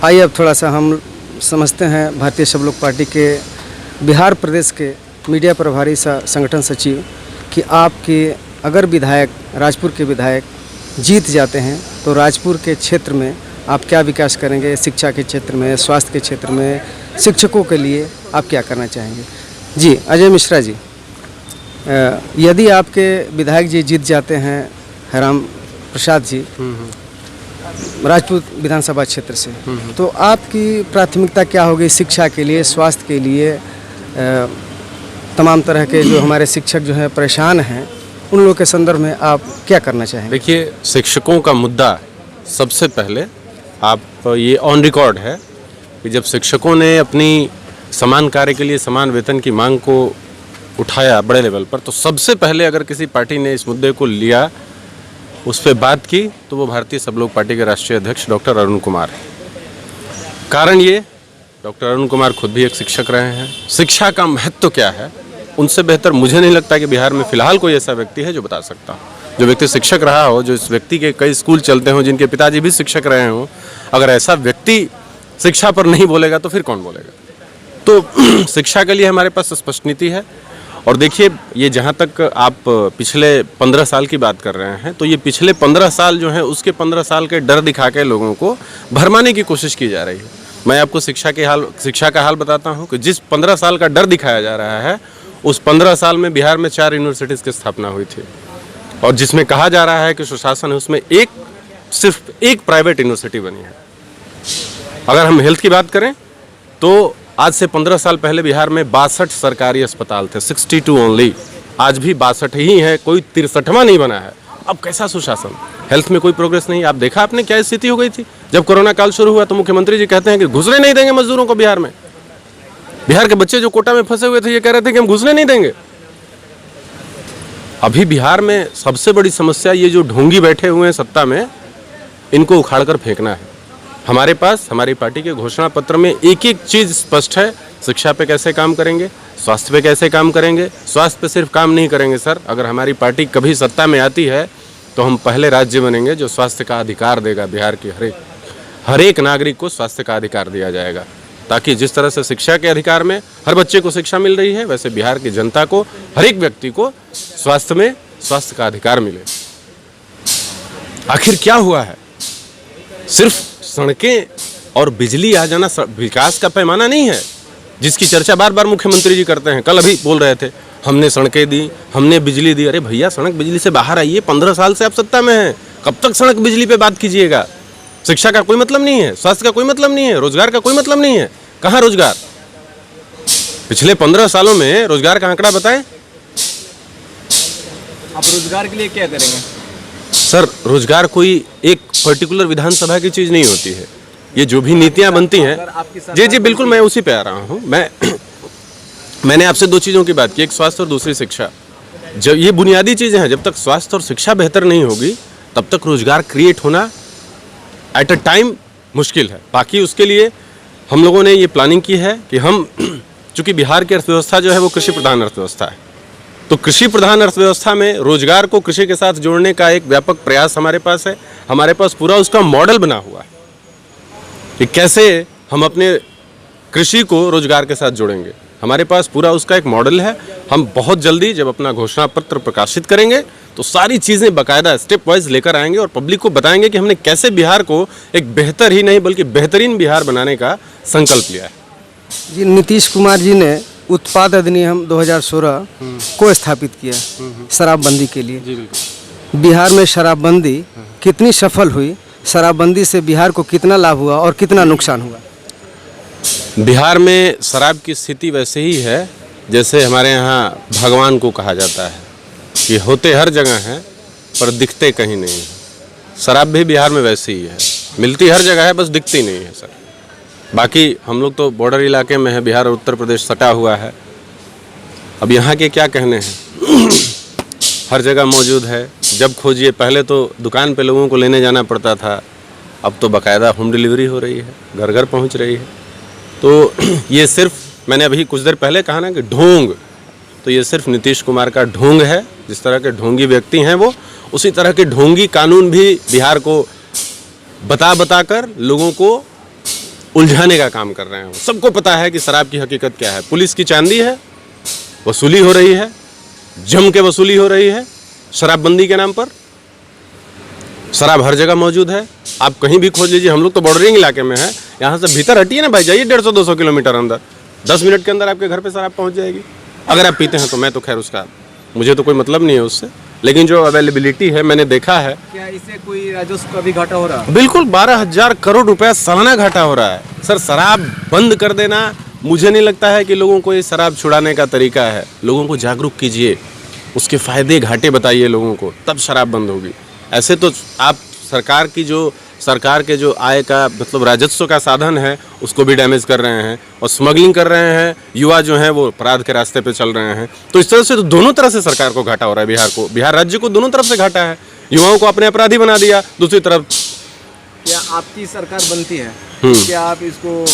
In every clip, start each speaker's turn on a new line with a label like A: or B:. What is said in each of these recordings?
A: आइए अब थोड़ा सा हम समझते हैं भारतीय सब लोग पार्टी के बिहार प्रदेश के मीडिया प्रभारी संगठन सचिव कि आपके अगर विधायक राजपुर के विधायक जीत जाते हैं तो राजपुर के क्षेत्र में आप क्या विकास करेंगे, शिक्षा के क्षेत्र में, स्वास्थ्य के क्षेत्र में, शिक्षकों के लिए आप क्या करना चाहेंगे। जी अजय मिश्रा जी, यदि आपके विधायक जी जीत जाते हैं राम प्रसाद जी राजपूत विधानसभा क्षेत्र से, तो आपकी प्राथमिकता क्या होगी शिक्षा के लिए, स्वास्थ्य के लिए, तमाम तरह के जो हमारे शिक्षक जो हैं परेशान हैं उन लोगों के संदर्भ में आप क्या करना चाहेंगे।
B: देखिए, शिक्षकों का मुद्दा सबसे पहले आप ये ऑन रिकॉर्ड है कि जब शिक्षकों ने अपनी समान कार्य के लिए समान वेतन की मांग को उठाया बड़े लेवल पर, तो सबसे पहले अगर किसी पार्टी ने इस मुद्दे को लिया, उस पर बात की, तो वो भारतीय सब लोग पार्टी के राष्ट्रीय अध्यक्ष डॉक्टर अरुण कुमार हैं। कारण ये, डॉक्टर अरुण कुमार खुद भी एक शिक्षक रहे हैं। शिक्षा का महत्व क्या है, उनसे बेहतर मुझे नहीं लगता कि बिहार में फिलहाल कोई ऐसा व्यक्ति है जो बता सकता हो। जो व्यक्ति शिक्षक रहा हो, जो इस व्यक्ति के कई स्कूल चलते हों, जिनके पिताजी भी शिक्षक रहे हों, अगर ऐसा व्यक्ति शिक्षा पर नहीं बोलेगा तो फिर कौन बोलेगा। तो शिक्षा के लिए हमारे पास स्पष्ट नीति है। और देखिए, ये जहाँ तक आप पिछले 15 साल की बात कर रहे हैं, तो ये पिछले 15 साल जो है उसके 15 साल के डर दिखा के लोगों को भरमाने की कोशिश की जा रही है। मैं आपको शिक्षा का हाल बताता हूँ कि जिस 15 साल का डर दिखाया जा रहा है, उस 15 साल में बिहार में 4 यूनिवर्सिटीज़ की स्थापना हुई थी, और जिसमें कहा जा रहा है कि सुशासन है, उसमें सिर्फ एक प्राइवेट यूनिवर्सिटी बनी है। अगर हम हेल्थ की बात करें तो आज से 15 साल पहले बिहार में 62 सरकारी अस्पताल थे, 62 ओनली। आज भी 62 ही है, कोई 63वां नहीं बना है। अब कैसा सुशासन, हेल्थ में कोई प्रोग्रेस नहीं। आप देखा आपने क्या स्थिति हो गई थी जब कोरोना काल शुरू हुआ, तो मुख्यमंत्री जी कहते हैं कि घुसने नहीं देंगे मजदूरों को बिहार में। बिहार के बच्चे जो कोटा में फंसे हुए थे, ये कह रहे थे कि हम घुसने नहीं देंगे। अभी बिहार में सबसे बड़ी समस्या ये जो ढोंगी बैठे हुए हैं सत्ता में, इनको उखाड़ कर फेंकना है। हमारे पास हमारी पार्टी के घोषणा पत्र में एक एक चीज स्पष्ट है। शिक्षा पे कैसे काम करेंगे, स्वास्थ्य पे कैसे काम करेंगे। स्वास्थ्य पे सिर्फ काम नहीं करेंगे सर, अगर हमारी पार्टी कभी सत्ता में आती है तो हम पहले राज्य बनेंगे जो स्वास्थ्य का अधिकार देगा। बिहार के हर एक नागरिक को स्वास्थ्य का अधिकार दिया जाएगा, ताकि जिस तरह से शिक्षा के अधिकार में हर बच्चे को शिक्षा मिल रही है, वैसे बिहार की जनता को, हर एक व्यक्ति को स्वास्थ्य में स्वास्थ्य का अधिकार मिले। आखिर क्या हुआ है, सिर्फ सड़कें और बिजली आ जाना विकास का पैमाना नहीं है, जिसकी चर्चा बार बार मुख्यमंत्री जी करते हैं। कल अभी बोल रहे थे हमने सड़कें दी, हमने बिजली दी। अरे भैया, सड़क बिजली से बाहर आइए, 15 साल से आप सत्ता में हैं, कब तक सड़क बिजली पे बात कीजिएगा। शिक्षा का कोई मतलब नहीं है, स्वास्थ्य का कोई मतलब नहीं है, रोजगार का कोई मतलब नहीं है। कहाँ रोजगार, पिछले 15 सालों में रोजगार का आंकड़ा बताएं।
C: आप रोजगार के लिए क्या करेंगे
B: सर? रोजगार कोई एक पर्टिकुलर विधानसभा की चीज नहीं होती है। ये जो भी नीतियां बनती हैं, जी बिल्कुल, मैं उसी पे आ रहा हूँ। मैंने आपसे 2 चीजों की बात की, एक स्वास्थ्य और दूसरी शिक्षा। जब ये बुनियादी चीजें हैं, जब तक स्वास्थ्य और शिक्षा बेहतर नहीं होगी, तब तक रोजगार क्रिएट होना एट अ टाइम मुश्किल है। बाकी उसके लिए हम लोगों ने ये प्लानिंग की है कि हम, चूंकि बिहार की अर्थव्यवस्था जो है वो कृषि प्रधान अर्थव्यवस्था है, तो कृषि प्रधान अर्थव्यवस्था में रोजगार को कृषि के साथ जोड़ने का एक व्यापक प्रयास हमारे पास है। हमारे पास पूरा उसका मॉडल बना हुआ है कि कैसे हम अपने कृषि को रोजगार के साथ जोड़ेंगे। हमारे पास पूरा उसका एक मॉडल है। हम बहुत जल्दी जब अपना घोषणा पत्र प्रकाशित करेंगे तो सारी चीज़ें बाकायदा स्टेप वाइज लेकर आएंगे और पब्लिक को बताएंगे कि हमने कैसे बिहार को एक बेहतर ही नहीं बल्कि बेहतरीन बिहार बनाने का संकल्प लिया है।
A: जी, नीतीश कुमार जी ने उत्पाद अधिनियम 2016 को स्थापित किया शराबबंदी के लिए।
B: जी बिल्कुल।
A: बिहार में शराबबंदी कितनी सफल हुई, शराबबंदी से बिहार को कितना लाभ हुआ और कितना नुकसान हुआ?
B: बिहार में शराब की स्थिति वैसे ही है जैसे हमारे यहाँ भगवान को कहा जाता है कि होते हर जगह हैं पर दिखते कहीं नहीं है। शराब भी बिहार में वैसे ही है, मिलती हर जगह है, बस दिखती नहीं है सर। बाकी हम लोग तो बॉर्डर इलाके में है, बिहार और उत्तर प्रदेश सटा हुआ है। अब यहाँ के क्या कहने हैं, हर जगह मौजूद है। जब खोजिए, पहले तो दुकान पे लोगों को लेने जाना पड़ता था, अब तो बाकायदा होम डिलीवरी हो रही है, घर घर पहुँच रही है। तो ये सिर्फ, मैंने अभी कुछ देर पहले कहा ना कि ढोंग, तो ये सिर्फ नीतीश कुमार का ढोंग है। जिस तरह के ढोंगी व्यक्ति हैं वो, उसी तरह के ढोंगी कानून भी बिहार को बता कर लोगों को उलझाने का काम कर रहे हैं। सबको पता है कि शराब की हकीकत क्या है। पुलिस की चांदी है, वसूली हो रही है, जम के वसूली हो रही है शराबबंदी के नाम पर। शराब हर जगह मौजूद है, आप कहीं भी खोज लीजिए। हम लोग तो बॉर्डरिंग इलाके में है, यहाँ से भीतर हटिए ना भाई, जाइए 150-200 किलोमीटर अंदर, 10 मिनट के अंदर आपके घर पे शराब पहुँच जाएगी। अगर आप पीते हैं तो मैं तो खैर उसका मुझे तो कोई मतलब नहीं है उससे, लेकिन जो अवेलेबिलिटी है मैंने देखा है।
C: क्या इससे कोई राजस्व का भी घाटा हो रहा है?
B: बिल्कुल 12,000 करोड़ रुपया सालाना घाटा हो रहा है। सर शराब बंद कर देना, मुझे नहीं लगता है कि लोगों को ये शराब छुड़ाने का तरीका है। लोगों को जागरूक कीजिए, उसके फायदे घाटे बताइए लोगों को, तब शराब बंद होगी। ऐसे तो आप सरकार के जो आय का मतलब राजस्व का साधन है उसको भी डैमेज कर रहे हैं और स्मगलिंग कर रहे हैं। युवा जो हैं वो अपराध के रास्ते पे चल रहे हैं। तो इस तरह से तो दोनों तरफ से सरकार को घाटा हो रहा है। बिहार राज्य को दोनों तरफ से घाटा है। युवाओं को अपने अपराधी बना दिया, दूसरी तरफ।
C: क्या आपकी सरकार बनती है, क्या आप इसको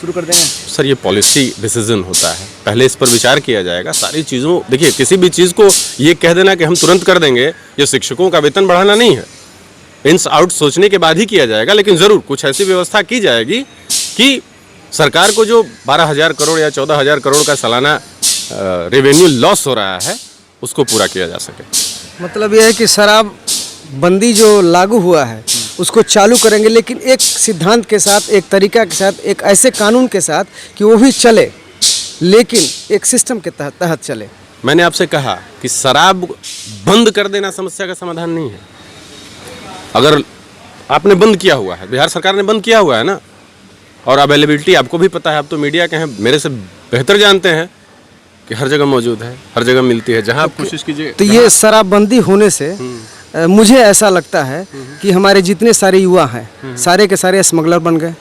C: शुरू कर देंगे?
B: सर ये पॉलिसी डिसीजन होता है, पहले इस पर विचार किया जाएगा। सारी चीज़ों देखिए, किसी भी चीज़ को ये कह देना कि हम तुरंत कर देंगे, ये शिक्षकों का वेतन बढ़ाना नहीं है। इंस आउट सोचने के बाद ही किया जाएगा, लेकिन ज़रूर कुछ ऐसी व्यवस्था की जाएगी कि सरकार को जो 12,000 करोड़ या 14,000 करोड़ का सालाना रेवेन्यू लॉस हो रहा है उसको पूरा किया जा सके।
A: मतलब यह है कि शराब बंदी जो लागू हुआ है उसको चालू करेंगे, लेकिन एक सिद्धांत के साथ, एक तरीका के साथ, एक ऐसे कानून के साथ कि वो भी चले, लेकिन एक सिस्टम के तहत चले।
B: मैंने आपसे कहा कि शराब बंद कर देना समस्या का समाधान नहीं है। अगर आपने बंद किया हुआ है, बिहार सरकार ने बंद किया हुआ है ना, और अवेलेबिलिटी आपको भी पता है, आप तो मीडिया के हैं, मेरे से बेहतर जानते हैं कि हर जगह मौजूद है, हर जगह मिलती है, जहां आप कोशिश कीजिए।
A: तो ये शराबबंदी होने से मुझे ऐसा लगता है कि हमारे जितने सारे युवा हैं सारे के सारे स्मगलर बन गए,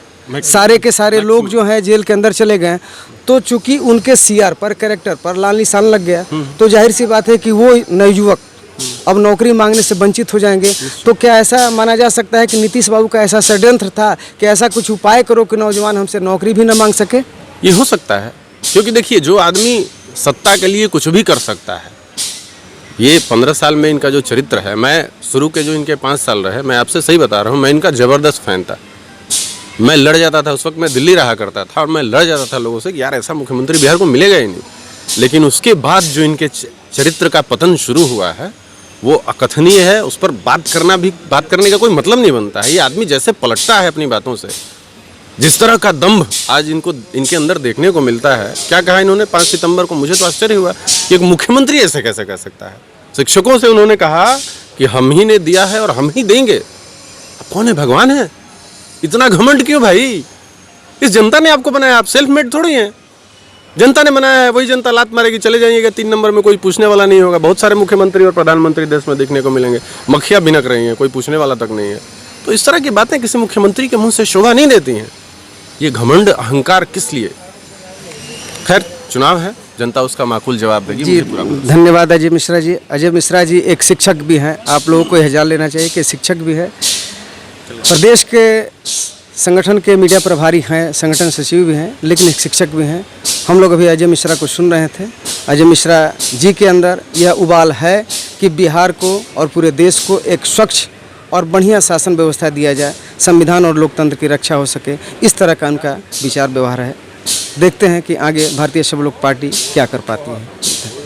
A: सारे के सारे लोग जो हैं जेल के अंदर चले गए। तो चूंकि उनके सीआर पर, कैरेक्टर पर लाल निशान लग गया, तो जाहिर सी बात है कि वो नवयुवक अब नौकरी मांगने से वंचित हो जाएंगे। तो क्या ऐसा माना जा सकता है कि नीतीश बाबू का ऐसा षड्यंत्र था कि ऐसा कुछ उपाय करो कि नौजवान हमसे नौकरी भी न मांग सके?
B: ये हो सकता है, क्योंकि देखिए जो आदमी सत्ता के लिए कुछ भी कर सकता है, ये 15 साल में इनका जो चरित्र है, मैं शुरू के जो इनके 5 साल रहे, मैं आपसे सही बता रहा हूँ, मैं इनका ज़बरदस्त फैन था। मैं लड़ जाता था, उस वक्त मैं दिल्ली रहा करता था, और मैं लड़ जाता था लोगों से कि यार ऐसा मुख्यमंत्री बिहार को मिलेगा ही नहीं। लेकिन उसके बाद जो इनके चरित्र का पतन शुरू हुआ है वो अकथनीय है। उस पर बात करने का कोई मतलब नहीं बनता है। ये आदमी जैसे पलटता है अपनी बातों से, जिस तरह का दम्भ आज इनके अंदर देखने को मिलता है। क्या कहा इन्होंने 5 सितंबर को, मुझे तो आश्चर्य हुआ कि एक मुख्यमंत्री ऐसे कैसे कह सकता है। शिक्षकों से उन्होंने कहा कि हम ही ने दिया है और हम ही देंगे। अब कौन है, भगवान है? इतना घमंड क्यों भाई? इस जनता ने आपको बनाया, आप सेल्फ मेड थोड़ी हैं। जनता ने बनाया है, वही जनता लात मारेगी, चले जाइएगा 3 नंबर में, कोई पूछने वाला नहीं होगा। बहुत सारे मुख्यमंत्री और प्रधानमंत्री देश में देखने को मिलेंगे, मक्खियाँ भिनक रही हैं, कोई पूछने वाला तक नहीं है। तो इस तरह की बातें किसी मुख्यमंत्री के मुंह से शोभा नहीं देती हैं। ये घमंड अहंकार किस लिए? खैर चुनाव है, जनता उसका माकूल जवाब देगी।
A: जी धन्यवाद अजय मिश्रा जी। अजय मिश्रा जी एक शिक्षक भी हैं, आप लोगों को यह जान लेना चाहिए कि शिक्षक भी है, प्रदेश के संगठन के मीडिया प्रभारी हैं, संगठन सचिव भी हैं, लेकिन एक शिक्षक भी हैं। हम लोग अभी अजय मिश्रा को सुन रहे थे। अजय मिश्रा जी के अंदर यह उबाल है कि बिहार को और पूरे देश को एक स्वच्छ और बढ़िया शासन व्यवस्था दिया जाए, संविधान और लोकतंत्र की रक्षा हो सके, इस तरह का उनका विचार व्यवहार है। देखते हैं कि आगे भारतीय सब लोग पार्टी क्या कर पाती है।